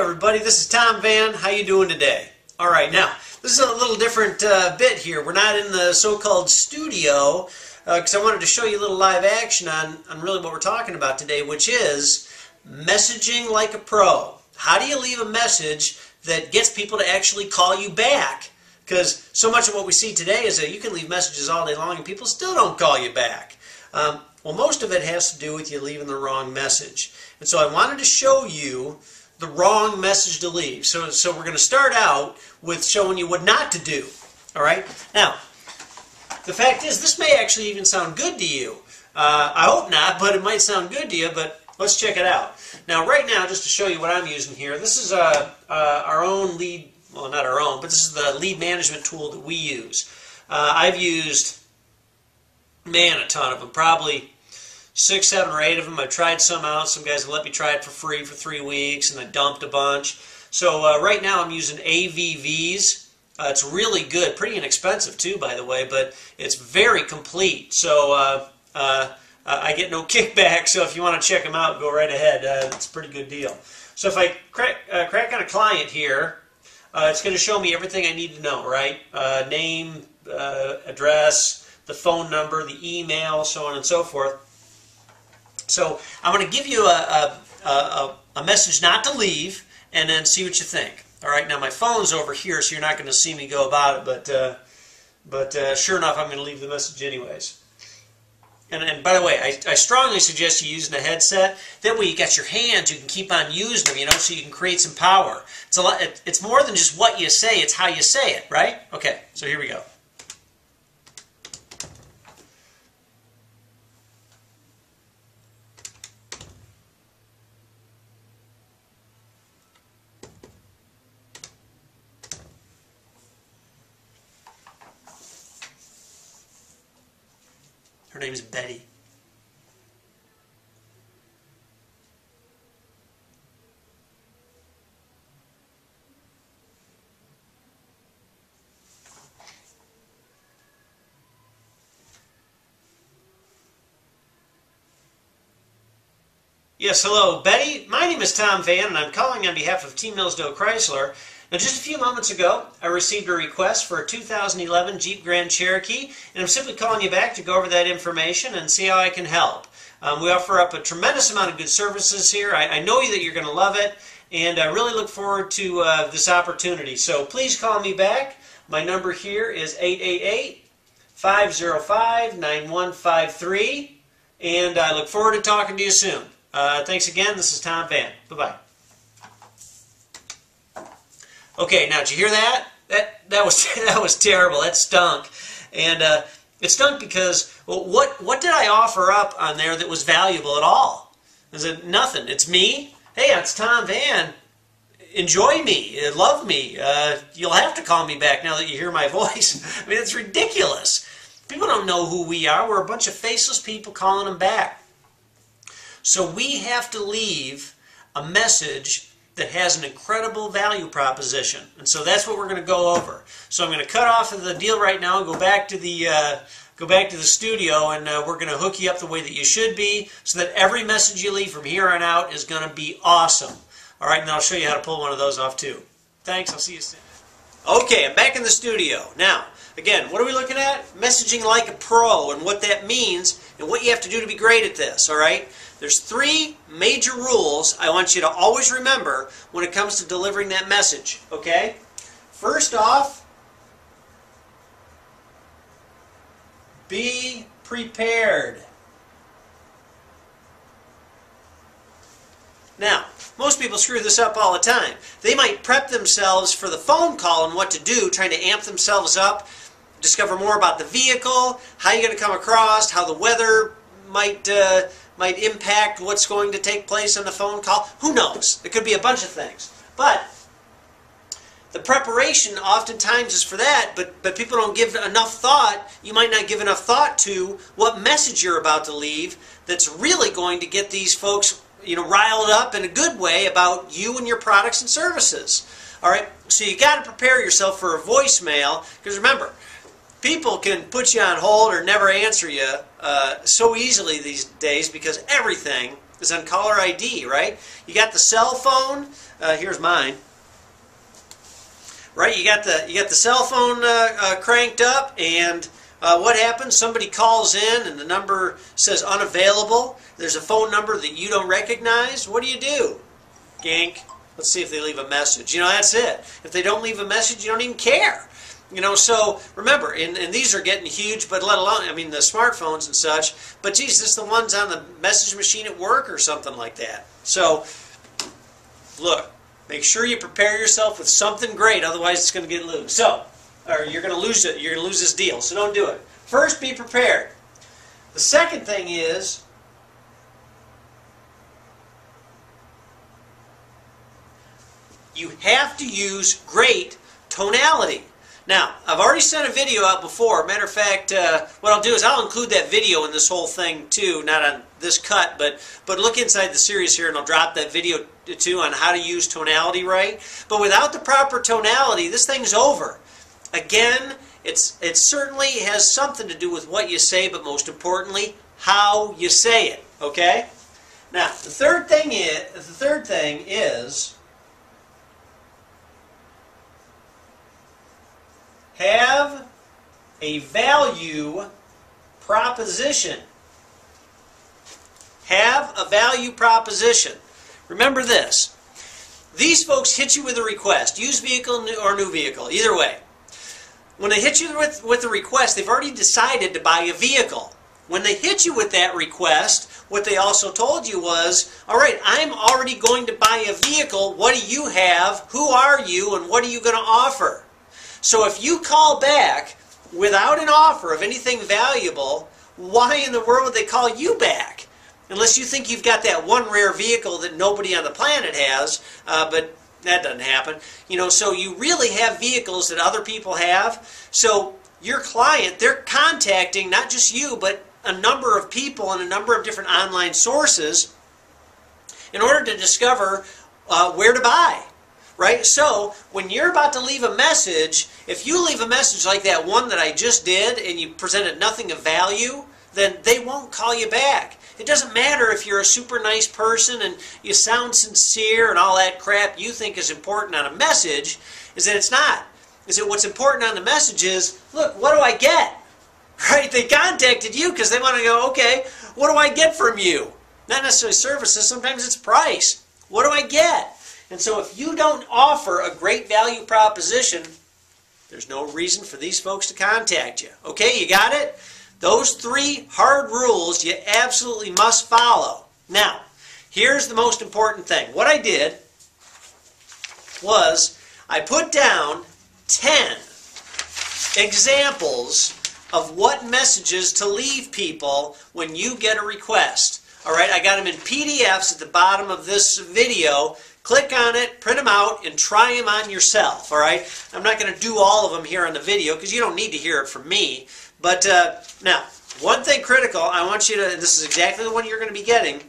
everybody, this is Tom Vann. How you doing today? All right, now this is a little different bit here. We're not in the so-called studio because I wanted to show you a little live action on really what we're talking about today, which is messaging like a pro. How do you leave a message that gets people to actually call you back? Because so much of what we see today is that you can leave messages all day long and people still don't call you back. Well, most of it has to do with you leaving the wrong message. And so I wanted to show you the wrong message to leave. So we're going to start out with showing you what not to do. All right? Now, the fact is, this may actually even sound good to you. I hope not, but it might sound good to you, but let's check it out. Now, right now, just to show you what I'm using here, this is our own lead, well, not our own, but this is the lead management tool that we use. I've used, man, a ton of them, probably 6, 7, or 8 of them. I tried some out. Some guys have let me try it for free for 3 weeks, and I dumped a bunch. So right now I'm using AVVs. It's really good, pretty inexpensive too, by the way, but it's very complete. So I get no kickback, so if you want to check them out, go right ahead. It's a pretty good deal. So if I crack on a client here, it's going to show me everything I need to know, right? Name, address, the phone number, the email, so on and so forth. So I'm going to give you a message not to leave, and then see what you think. All right. Now my phone's over here, so you're not going to see me go about it. But sure enough, I'm going to leave the message anyways. And by the way, I strongly suggest you using a headset. That way you got your hands, you can keep on using them, so you can create some power. It's more than just what you say; it's how you say it, right? Okay. So here we go. Her name is Betty. Yes, hello, Betty. My name is Tom Vann, and I'm calling on behalf of T. Millsdale Chrysler. Now, just a few moments ago, I received a request for a 2011 Jeep Grand Cherokee, and I'm simply calling you back to go over that information and see how I can help. We offer up a tremendous amount of good services here. I know that you're going to love it, and I really look forward to this opportunity. So please call me back. My number here is 888-505-9153, and I look forward to talking to you soon. Thanks again. This is Tom Vann. Bye-bye. Okay, now did you hear that? That was terrible. That stunk, and it stunk because, well, what did I offer up on there that was valuable at all? Is it nothing? It's me. Hey, it's Tom Vann. Enjoy me, love me. You'll have to call me back now that you hear my voice. I mean, it's ridiculous. People don't know who we are. We're a bunch of faceless people calling them back. So we have to leave a message that has an incredible value proposition, and so that's what we're going to go over. So I'm going to cut off of the deal right now and go back to the studio, and we're going to hook you up the way that you should be, so that every message you leave from here on out is going to be awesome. All right, and then I'll show you how to pull one of those off too. Thanks. I'll see you soon. Okay, I'm back in the studio now. Again, what are we looking at? Messaging like a pro, and what that means, and what you have to do to be great at this. All right. There's 3 major rules I want you to always remember when it comes to delivering that message, okay? First off, be prepared. Now, most people screw this up all the time. They might prep themselves for the phone call and what to do, trying to amp themselves up, discover more about the vehicle, how you're going to come across, how the weather might impact what's going to take place on the phone call. Who knows? It could be a bunch of things. But the preparation oftentimes is for that, but people don't give enough thought. You might not give enough thought to what message you're about to leave that's really going to get these folks, riled up in a good way about you and your products and services. All right? So you got to prepare yourself for a voicemail, because remember, people can put you on hold or never answer you so easily these days because everything is on caller ID, right? You got the cell phone. Here's mine. Right, you got the cell phone cranked up, and what happens? Somebody calls in, and the number says unavailable. There's a phone number that you don't recognize. What do? Gank. Let's see if they leave a message. You know, that's it. If they don't leave a message, you don't even care. You know, so remember, and these are getting huge, but let alone, I mean, the smartphones and such. But geez, this is the ones on the message machine at work or something like that. So, look. Make sure you prepare yourself with something great, otherwise it's going to get loose. So, or you're going to lose it. You're going to lose this deal. So don't do it. First, be prepared. The second thing is you have to use great tonality. Now, I've already sent a video out before. Matter of fact, what I'll do is I'll include that video in this whole thing too, not on this cut, but look inside the series here and I'll drop that video too on how to use tonality right. But without the proper tonality, this thing's over. Again, it certainly has something to do with what you say, but most importantly, how you say it. Okay? Now, the third thing is have a value proposition. Have a value proposition. Remember this. These folks hit you with a request. Used vehicle or new vehicle. Either way. When they hit you with a request, they've already decided to buy a vehicle. When they hit you with that request, what they also told you was, all right, I'm already going to buy a vehicle. What do you have? Who are you? And what are you going to offer? So if you call back without an offer of anything valuable, why in the world would they call you back? Unless you think you've got that one rare vehicle that nobody on the planet has, but that doesn't happen. You know, so you really have vehicles that other people have. So your client, they're contacting not just you, but a number of people and a number of different online sources in order to discover where to buy. Right? So, when you're about to leave a message, if you leave a message like that one that I just did and you presented nothing of value, then they won't call you back. It doesn't matter if you're a super nice person and you sound sincere and all that crap you think is important on a message, is that it's not. Is that what's important on the message is, look, what do I get? Right? They contacted you because they want to go, okay, what do I get from you? Not necessarily services, sometimes it's price. What do I get? And so if you don't offer a great value proposition, there's no reason for these folks to contact you. Okay, you got it? Those 3 hard rules you absolutely must follow. Now, here's the most important thing. What I did was I put down 10 examples of what messages to leave people when you get a request. All right, I got them in PDFs at the bottom of this video. Click on it, print them out, and try them on yourself, all right? I'm not going to do all of them here on the video because you don't need to hear it from me. But now, one thing critical, I want you to, and this is exactly the one you're going to be getting.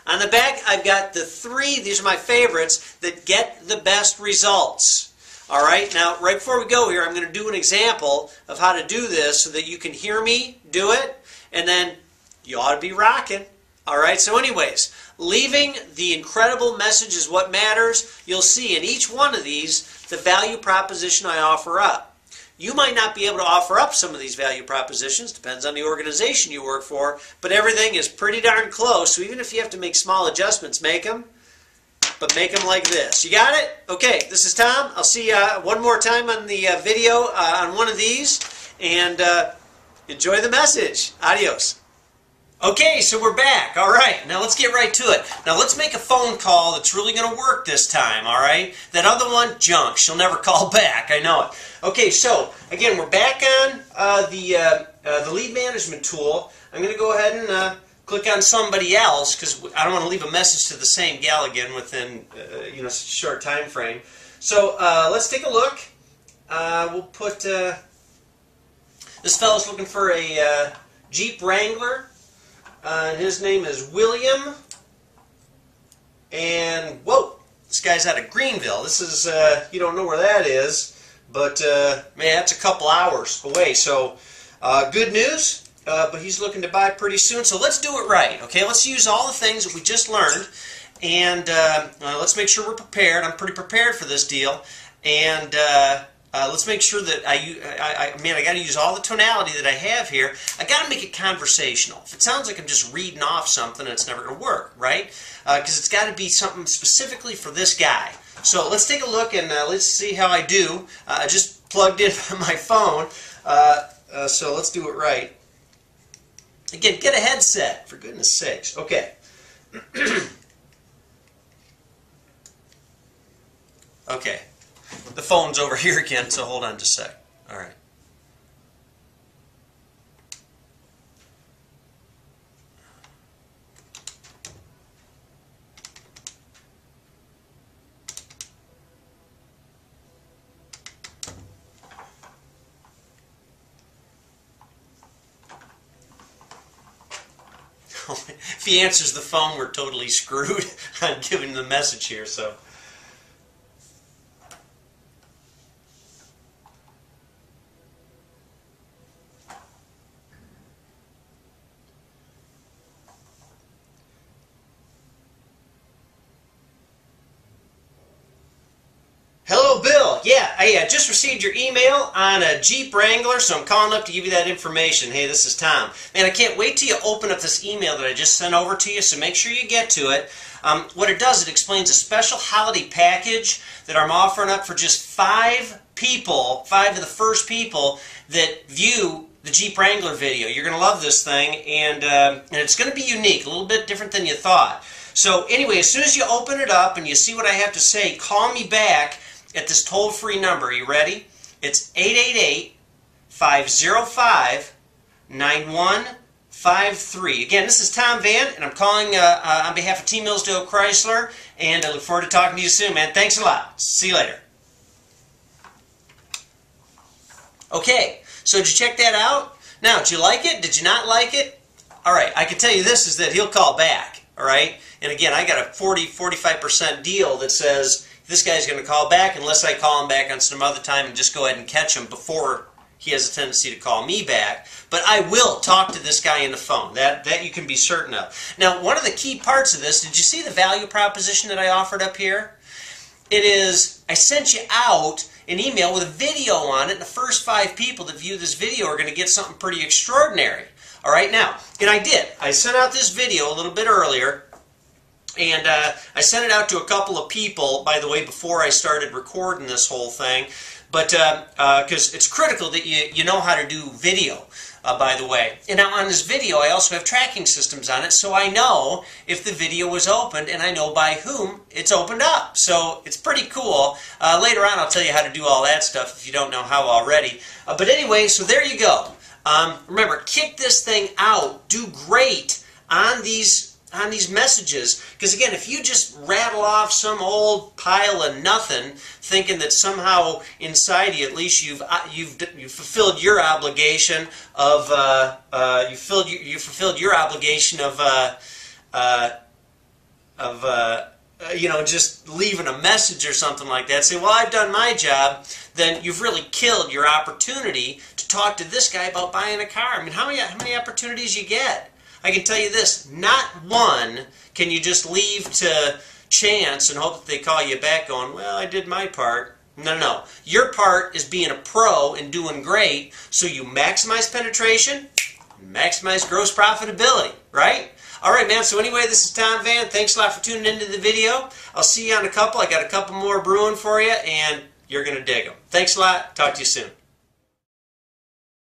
On the back, I've got the 3, these are my favorites, that get the best results. All right, now, right before we go here, I'm going to do an example of how to do this so that you can hear me do it, and then you ought to be rocking. All right, so anyways, leaving the incredible message is what matters. You'll see in each one of these the value proposition I offer up. You might not be able to offer up some of these value propositions, depends on the organization you work for, but everything is pretty darn close, so even if you have to make small adjustments, make them, but make them like this. You got it? Okay, this is Tom. I'll see you one more time on the video on one of these, and enjoy the message. Adios. Okay, so we're back. All right, now let's get right to it. Now let's make a phone call that's really going to work this time, all right? That other one, junk. She'll never call back. I know it. Okay, so again, we're back on the lead management tool. I'm going to go ahead and click on somebody else because I don't want to leave a message to the same gal again within such a short time frame. So let's take a look. We'll put this fellow's looking for a Jeep Wrangler. His name is William, and whoa, this guy's out of Greenville. This is, you don't know where that is, but man, that's a couple hours away. So, good news, but he's looking to buy pretty soon. So let's do it right, okay? Let's use all the things that we just learned, and let's make sure we're prepared. I'm pretty prepared for this deal, and let's make sure that I got to use all the tonality that I have here. I got to make it conversational. If it sounds like I'm just reading off something, it's never going to work, right? Because it's got to be something specifically for this guy. So let's take a look and let's see how I do. I just plugged in my phone, so let's do it right. Again, get a headset, for goodness sakes. Okay. Okay. The phone's over here again, so hold on just a sec. All right. If he answers the phone, we're totally screwed. I'm giving the message here, so. Hello, Bill. Yeah, I just received your email on a Jeep Wrangler, so I'm calling up to give you that information. Hey, this is Tom. Man, I can't wait till you open up this email that I just sent over to you, so make sure you get to it. What it does, it explains a special holiday package that I'm offering up for just 5 people, 5 of the first people that view the Jeep Wrangler video. You're going to love this thing, and it's going to be unique, a little bit different than you thought. So anyway, as soon as you open it up and you see what I have to say, call me back at this toll-free number. Are you ready? It's 888-505-9153. Again, this is Tom Vann, and I'm calling on behalf of Team Millsdale Chrysler, and I look forward to talking to you soon, man. Thanks a lot. See you later. Okay, so did you check that out? Now, did you like it? Did you not like it? All right, I can tell you this, is that he'll call back, all right? And again, I got a 40-45% deal that says this guy's going to call back unless I call him back on some other time and just go ahead and catch him before he has a tendency to call me back. But I will talk to this guy on the phone. That you can be certain of. Now, one of the key parts of this, did you see the value proposition that I offered up here? It is, I sent you out an email with a video on it, and the first 5 people that view this video are going to get something pretty extraordinary. All right, now, and I did. I sent out this video a little bit earlier, and I sent it out to a couple of people, by the way, before I started recording this whole thing. But because it's critical that you know how to do video, by the way. And now on this video, I also have tracking systems on it, so I know if the video was opened, and I know by whom it's opened up. So it's pretty cool. Later on, I'll tell you how to do all that stuff if you don't know how already. But anyway, so there you go. Remember, kick this thing out. Do great on these messages, because again, if you just rattle off some old pile of nothing, thinking that somehow inside you, at least you've fulfilled your obligation of you fulfilled your obligation of you know, just leaving a message or something like that, say, well, I've done my job, then you've really killed your opportunity to talk to this guy about buying a car. I mean, how many opportunities you get? I can tell you this, not one can you just leave to chance and hope that they call you back going, well, I did my part. No, no. Your part is being a pro and doing great, so you maximize penetration, maximize gross profitability, right? All right, man, so anyway, this is Tom Vann. Thanks a lot for tuning into the video. I'll see you on a couple. I got a couple more brewing for you, and you're going to dig them. Thanks a lot. Talk to you soon.